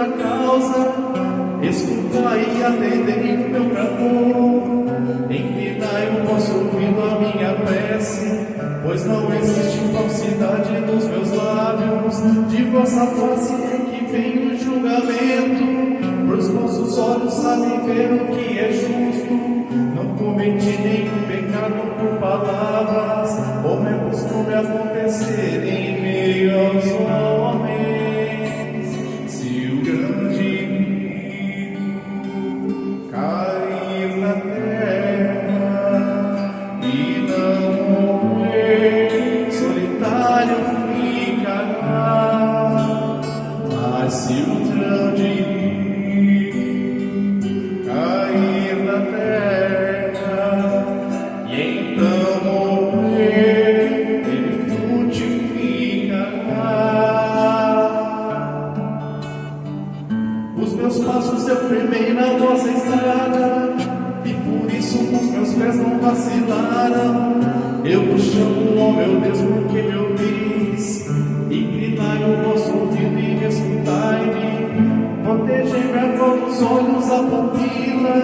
justa causa, escutai e atendei o meu clamor. Inclinai o vosso ouvido à minha prece, pois não existe falsidade nos meus lábios. De vossa face é que vem o julgamento, pros vossos olhos sabem ver o que é justo. Não cometi nenhum pecado por palavras, como é costume acontecer em meio aos homens. Se o grande rio cair na terra e não morrer, solitário ficará. Mas se o grande rio cair na terra e então morrer, ele frutificará. Os meus passos eu firmei na vossa estrada, e por isso os meus pés não vacilaram. Eu vos chamo, ó meu Deus, porque me ouvis. Inclinai o vosso ouvido e me escutai-me. Protegei-me a cor dos olhos, a pupila,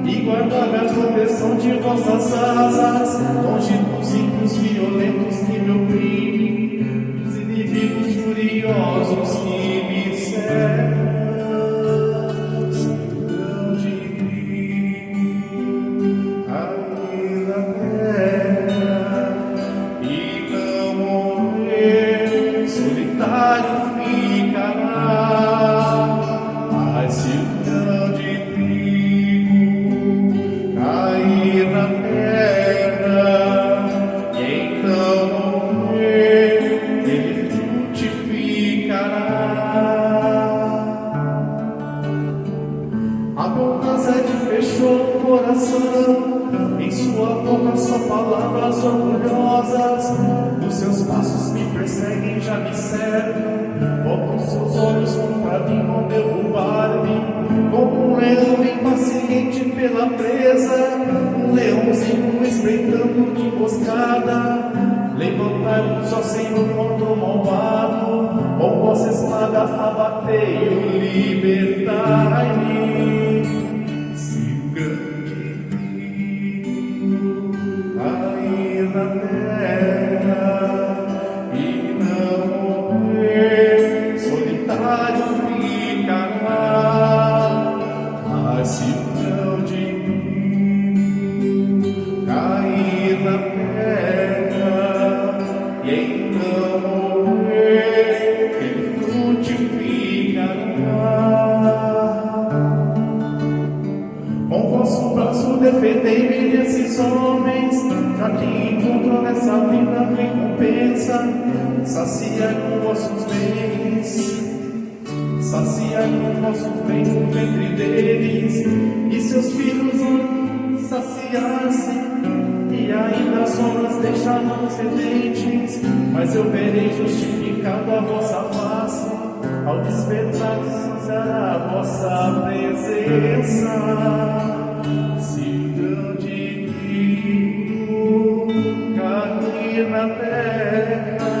e guardai-me a proteção de vossas asas. Longe dos ímpios violentos que me oprimem, dos inimigos furiosos que me cercam. Se o grande rio cair na terra e não morrer, solitário ficará. Mas se o grande rio cair na terra e então morrer, ele frutificará. A boca de fechou o coração, em sua boca só palavras orgulhosas. Os seus passos me perseguem, já me cercam. Voltam seus olhos contra mim, vão derrubar-me. Como um leão impaciente pela presa, um leãozinho espreitando de emboscada. Levantai-vos, ó Senhor, contra o malvado, com vossa espada abatei-o, libertai-me. Se o grande rio cair na terra e não morrer, solitário ficará. Mas se o grande rio cair na terra e então morrer, ele frutificará. Com vosso braço defendei-me desses homens, já que encontro nessa vida recompensa. Saciai com vossos bens, saciai com vossos bens o ventre deles, e seus filhos vão saciar-se, e ainda sobras deixarão sedentes. Mas eu verei justificado a vossa face, ao despertar será a vossa presença. Se o grande rio cair na terra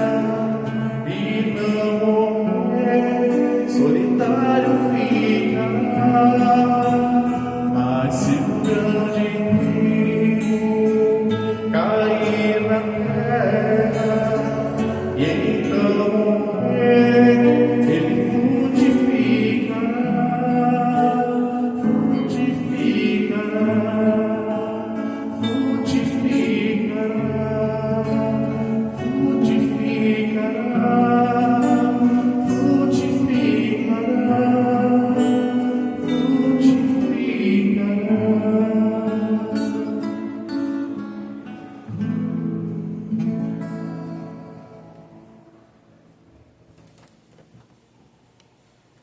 e não morrer, solitário ficará. Mas se o grande rio cair na terra e